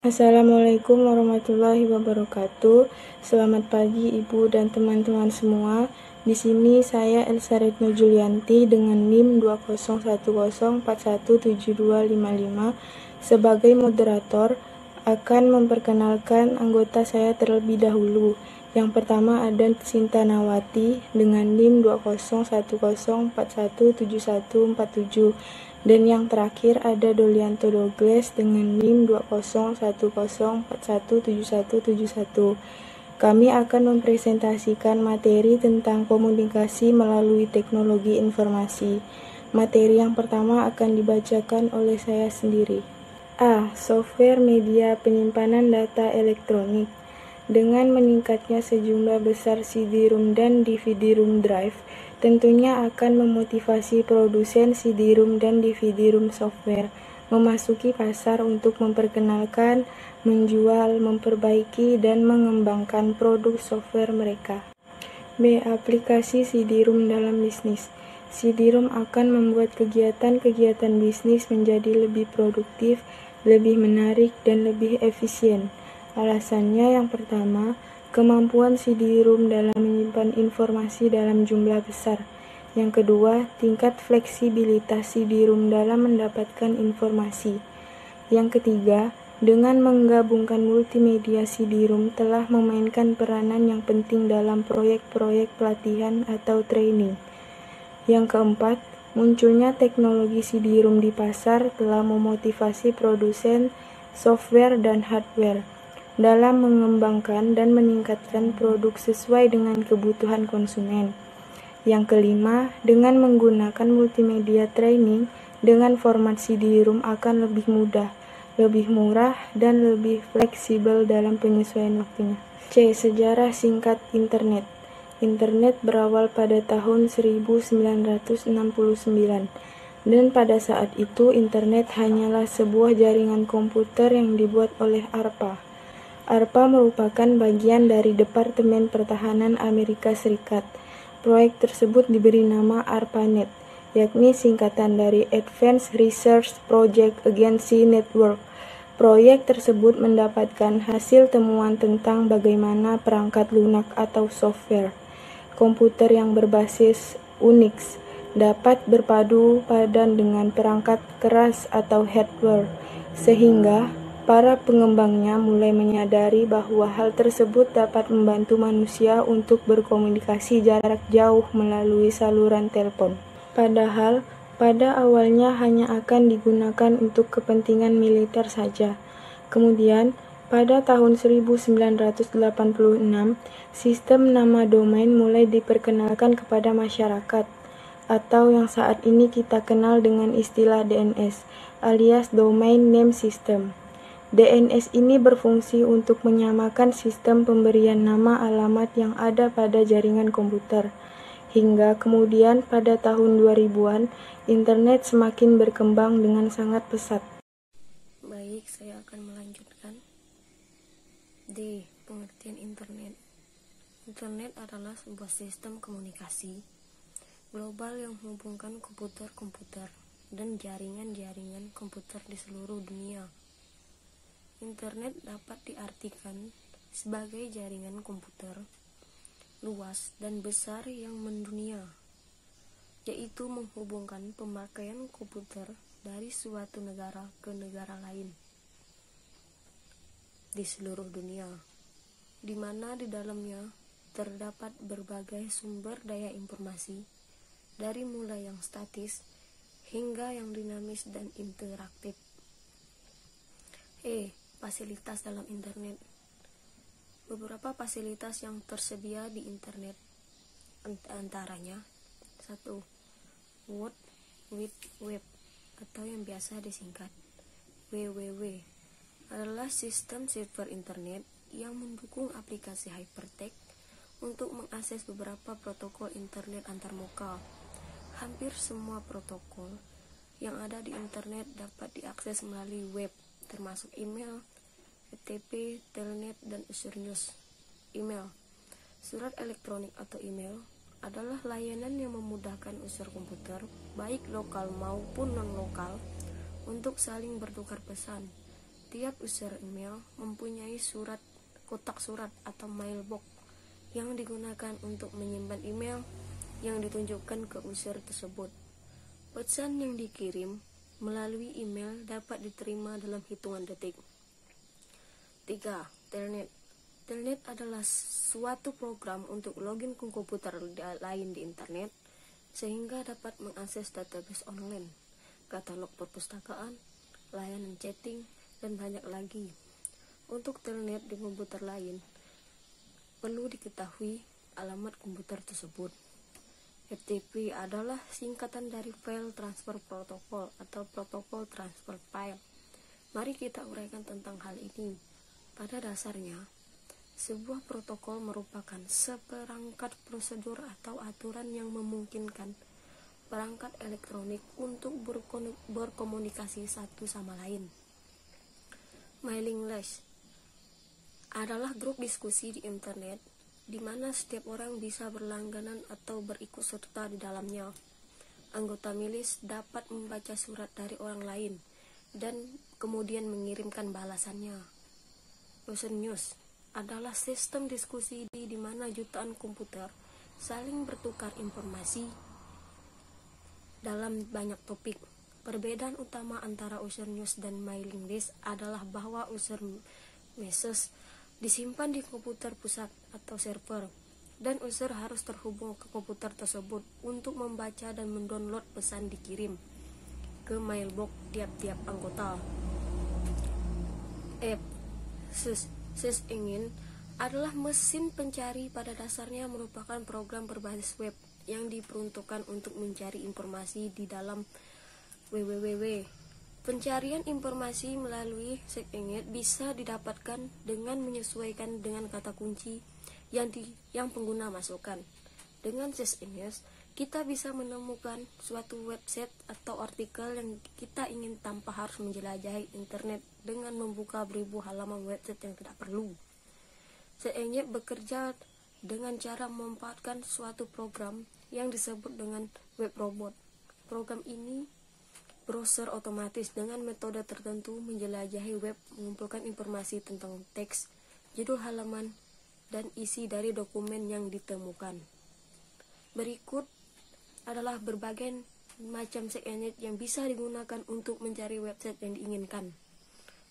Assalamualaikum warahmatullahi wabarakatuh. Selamat pagi Ibu dan teman-teman semua. Di sini saya Elsa Retno Julianti dengan NIM 2010417255 sebagai moderator akan memperkenalkan anggota saya terlebih dahulu. Yang pertama ada Sinta Nawati dengan NIM 201041717147. Dan yang terakhir ada Dolianto Douglas dengan NIM 201041717171. Kami akan mempresentasikan materi tentang komunikasi melalui teknologi informasi. Materi yang pertama akan dibacakan oleh saya sendiri. A. Software media penyimpanan data elektronik. Dengan meningkatnya sejumlah besar CD-ROM dan DVD-ROM drive, tentunya akan memotivasi produsen CD-ROM dan DVD-ROM software memasuki pasar untuk memperkenalkan, menjual, memperbaiki, dan mengembangkan produk software mereka. B. Aplikasi CD-ROM dalam bisnis. CD-ROM akan membuat kegiatan-kegiatan bisnis menjadi lebih produktif, lebih menarik, dan lebih efisien. Alasannya yang pertama, kemampuan CD-ROM dalam menyimpan informasi dalam jumlah besar. Yang kedua, tingkat fleksibilitas CD-ROM dalam mendapatkan informasi. Yang ketiga, dengan menggabungkan multimedia, CD-ROM telah memainkan peranan yang penting dalam proyek-proyek pelatihan atau training. Yang keempat, munculnya teknologi CD-ROM di pasar telah memotivasi produsen software dan hardware dalam mengembangkan dan meningkatkan produk sesuai dengan kebutuhan konsumen. Yang kelima, dengan menggunakan multimedia training dengan format CD-ROM akan lebih mudah, lebih murah, dan lebih fleksibel dalam penyesuaian waktunya. C. Sejarah singkat Internet. Internet berawal pada tahun 1969, dan pada saat itu Internet hanyalah sebuah jaringan komputer yang dibuat oleh ARPA. ARPA merupakan bagian dari Departemen Pertahanan Amerika Serikat. Proyek tersebut diberi nama ARPANET, yakni singkatan dari Advanced Research Project Agency Network. Proyek tersebut mendapatkan hasil temuan tentang bagaimana perangkat lunak atau software komputer yang berbasis Unix dapat berpadu padan dengan perangkat keras atau hardware, sehingga para pengembangnya mulai menyadari bahwa hal tersebut dapat membantu manusia untuk berkomunikasi jarak jauh melalui saluran telepon. Padahal, pada awalnya hanya akan digunakan untuk kepentingan militer saja. Kemudian, pada tahun 1986, sistem nama domain mulai diperkenalkan kepada masyarakat, atau yang saat ini kita kenal dengan istilah DNS, alias Domain Name System. DNS ini berfungsi untuk menyamakan sistem pemberian nama alamat yang ada pada jaringan komputer. Hingga kemudian pada tahun 2000-an, internet semakin berkembang dengan sangat pesat. Baik, saya akan melanjutkan. D. Pengertian internet. Internet adalah sebuah sistem komunikasi global yang menghubungkan komputer-komputer dan jaringan-jaringan komputer di seluruh dunia. Internet dapat diartikan sebagai jaringan komputer luas dan besar yang mendunia, yaitu menghubungkan pemakaian komputer dari suatu negara ke negara lain di seluruh dunia, di mana di dalamnya terdapat berbagai sumber daya informasi, dari mulai yang statis hingga yang dinamis dan interaktif. Fasilitas dalam internet. Beberapa fasilitas yang tersedia di internet antaranya 1. World Wide Web atau yang biasa disingkat WWW adalah sistem server internet yang mendukung aplikasi hypertext untuk mengakses beberapa protokol internet antarmuka. Hampir semua protokol yang ada di internet dapat diakses melalui web, termasuk email, FTP, telnet, dan user news. Email. Surat elektronik atau email adalah layanan yang memudahkan user komputer, baik lokal maupun non-lokal, untuk saling bertukar pesan, Setiap user email mempunyai kotak surat atau mailbox yang digunakan untuk menyimpan email yang ditunjukkan ke user tersebut. Pesan yang dikirim melalui email dapat diterima dalam hitungan detik. 3. Telnet. Telnet adalah suatu program untuk login ke komputer lain di internet sehingga dapat mengakses database online, katalog perpustakaan, layanan chatting, dan banyak lagi. Untuk telnet di komputer lain, perlu diketahui alamat komputer tersebut. FTP adalah singkatan dari File Transfer Protocol atau Protokol Transfer File. Mari kita uraikan tentang hal ini. Pada dasarnya, sebuah protokol merupakan seperangkat prosedur atau aturan yang memungkinkan perangkat elektronik untuk berkomunikasi satu sama lain. Mailing list adalah grup diskusi di internet di mana setiap orang bisa berlangganan atau berikut serta di dalamnya. Anggota milis dapat membaca surat dari orang lain dan kemudian mengirimkan balasannya. Ocean News adalah sistem diskusi di mana jutaan komputer saling bertukar informasi dalam banyak topik. Perbedaan utama antara user news dan mailing list adalah bahwa user message disimpan di komputer pusat atau server, dan user harus terhubung ke komputer tersebut untuk membaca dan mendownload pesan dikirim ke mailbox tiap-tiap anggota. Search engine adalah mesin pencari. Pada dasarnya merupakan program berbasis web yang diperuntukkan untuk mencari informasi di dalam www. Pencarian informasi melalui search engine bisa didapatkan dengan menyesuaikan dengan kata kunci yang pengguna masukkan. Dengan search engine, kita bisa menemukan suatu website atau artikel yang kita ingin tanpa harus menjelajahi internet dengan membuka beribu halaman website yang tidak perlu. Search engine bekerja dengan cara memanfaatkan suatu program yang disebut dengan web robot. Program ini browser otomatis dengan metode tertentu menjelajahi web, mengumpulkan informasi tentang teks, judul halaman, dan isi dari dokumen yang ditemukan. Berikut adalah berbagai macam search engine yang bisa digunakan untuk mencari website yang diinginkan.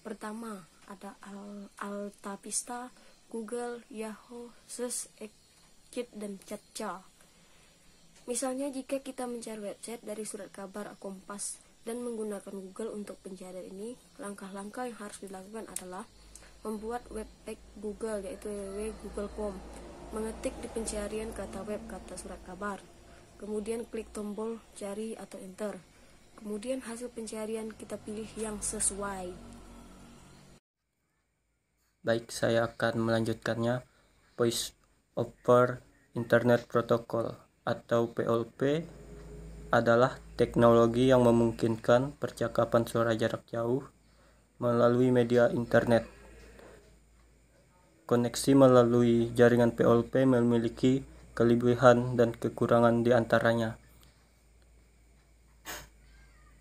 Pertama, ada AltaVista, Google, Yahoo, Search Engine, dan CAPTCHA. Misalnya, jika kita mencari website dari surat kabar Kompas dan menggunakan Google untuk pencarian ini, langkah-langkah yang harus dilakukan adalah membuat web page Google, yaitu www.google.com, mengetik di pencarian kata web kata surat kabar, kemudian klik tombol cari atau enter, kemudian hasil pencarian kita pilih yang sesuai. Baik, saya akan melanjutkannya. Voice over Internet Protocol atau VoIP adalah teknologi yang memungkinkan percakapan suara jarak jauh melalui media internet. Koneksi melalui jaringan VoIP memiliki kelebihan dan kekurangan di antaranya.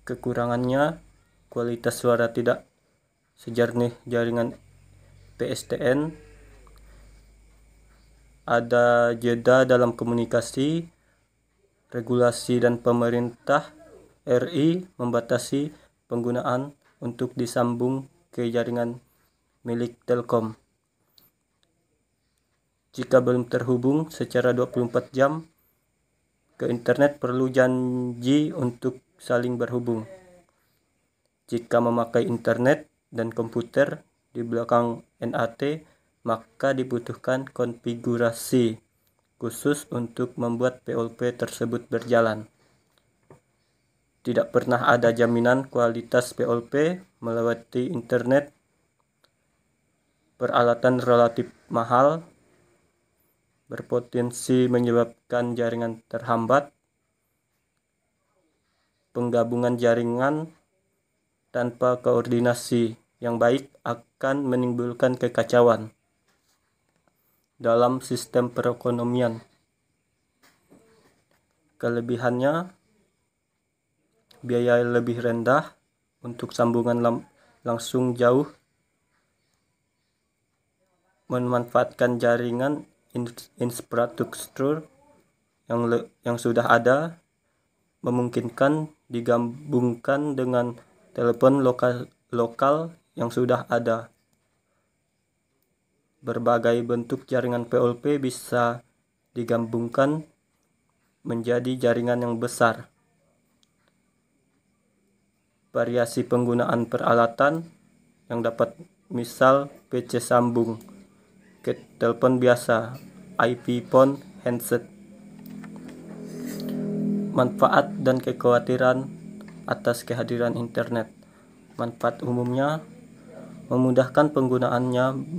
Kekurangannya, kualitas suara tidak sejernih jaringan PSTN, ada jeda dalam komunikasi, regulasi dan pemerintah RI membatasi penggunaan untuk disambung ke jaringan milik Telkom. Jika belum terhubung secara 24 jam ke internet, perlu janji untuk saling berhubung. Jika memakai internet dan komputer di belakang NAT, maka dibutuhkan konfigurasi khusus untuk membuat VoIP tersebut berjalan. Tidak pernah ada jaminan kualitas VoIP melewati internet. Peralatan relatif mahal, berpotensi menyebabkan jaringan terhambat. Penggabungan jaringan tanpa koordinasi yang baik akan menimbulkan kekacauan dalam sistem perekonomian. Kelebihannya, biaya lebih rendah untuk sambungan langsung jauh memanfaatkan jaringan infrastruktur yang sudah ada, memungkinkan digabungkan dengan telepon lokal yang sudah ada. Berbagai bentuk jaringan POLP bisa digabungkan menjadi jaringan yang besar. Variasi penggunaan peralatan yang dapat misal PC sambung ke telepon biasa, IP phone, handset. Manfaat dan kekhawatiran atas kehadiran internet. Manfaat umumnya memudahkan penggunaannya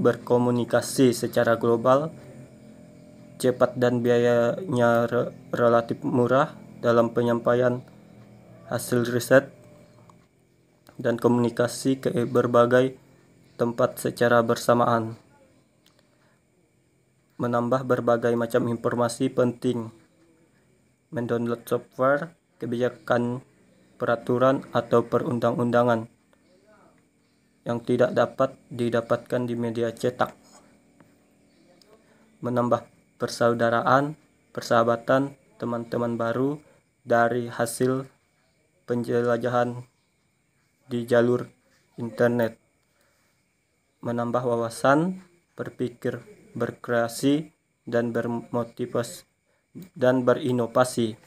berkomunikasi secara global, cepat dan biayanya relatif murah dalam penyampaian hasil riset dan komunikasi ke berbagai tempat secara bersamaan. Menambah berbagai macam informasi penting. Mendownload software, kebijakan, peraturan atau perundang-undangan yang tidak dapat didapatkan di media cetak. Menambah persaudaraan, persahabatan, teman-teman baru dari hasil penjelajahan di jalur internet. Menambah wawasan, berpikir, berkreasi, dan bermotivasi dan berinovasi.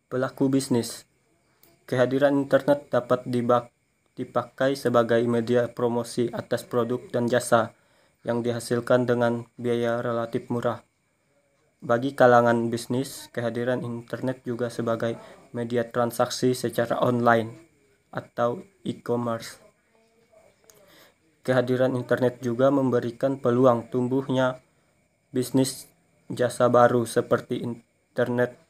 Pelaku bisnis. Kehadiran internet dapat dipakai sebagai media promosi atas produk dan jasa yang dihasilkan dengan biaya relatif murah. Bagi kalangan bisnis, kehadiran internet juga sebagai media transaksi secara online atau e-commerce. Kehadiran internet juga memberikan peluang tumbuhnya bisnis jasa baru seperti internet,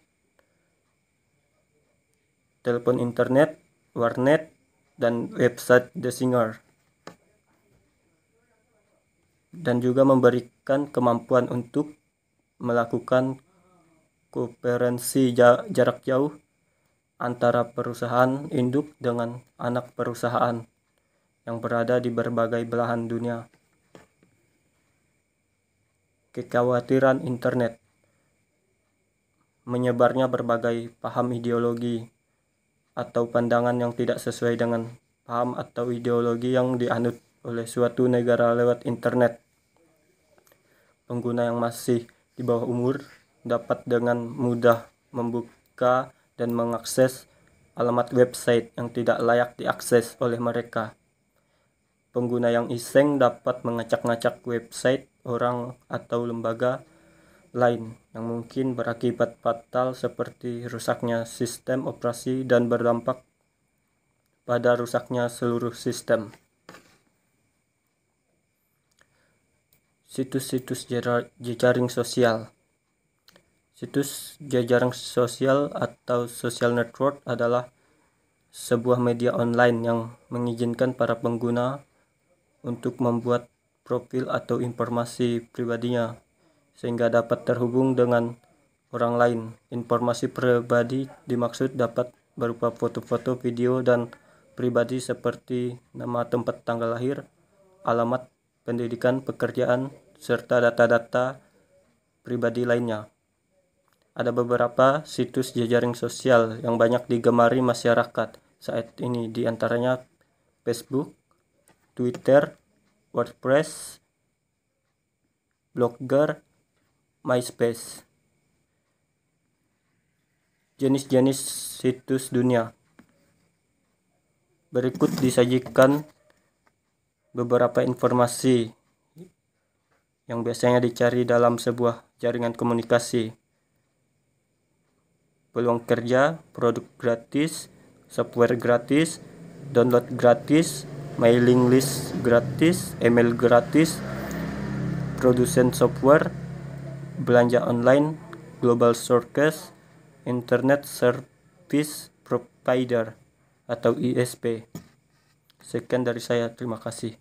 telepon internet, warnet, dan website designer. Dan juga memberikan kemampuan untuk melakukan kooperasi jarak jauh antara perusahaan induk dengan anak perusahaan yang berada di berbagai belahan dunia. Kekhawatiran internet. Menyebarnya berbagai paham ideologi atau pandangan yang tidak sesuai dengan paham atau ideologi yang dianut oleh suatu negara lewat internet. Pengguna yang masih di bawah umur dapat dengan mudah membuka dan mengakses alamat website yang tidak layak diakses oleh mereka. Pengguna yang iseng dapat mengacak-ngacak website orang atau lembaga lain yang mungkin berakibat fatal seperti rusaknya sistem operasi dan berdampak pada rusaknya seluruh sistem. Situs-situs jejaring sosial. Situs jejaring sosial atau social network adalah sebuah media online yang mengizinkan para pengguna untuk membuat profil atau informasi pribadinya sehingga dapat terhubung dengan orang lain. Informasi pribadi dimaksud dapat berupa foto-foto, video, dan pribadi seperti nama, tempat tanggal lahir, alamat, pendidikan, pekerjaan, serta data-data pribadi lainnya. Ada beberapa situs jejaring sosial yang banyak digemari masyarakat saat ini, di antaranya Facebook, Twitter, WordPress, Blogger, MySpace. Jenis-jenis situs dunia. Berikut disajikan beberapa informasi yang biasanya dicari dalam sebuah jaringan komunikasi. Peluang kerja, produk gratis, software gratis, download gratis, mailing list gratis, email gratis, produsen software, belanja online, global shortcast, internet service provider atau ISP. Sekian dari saya, terima kasih.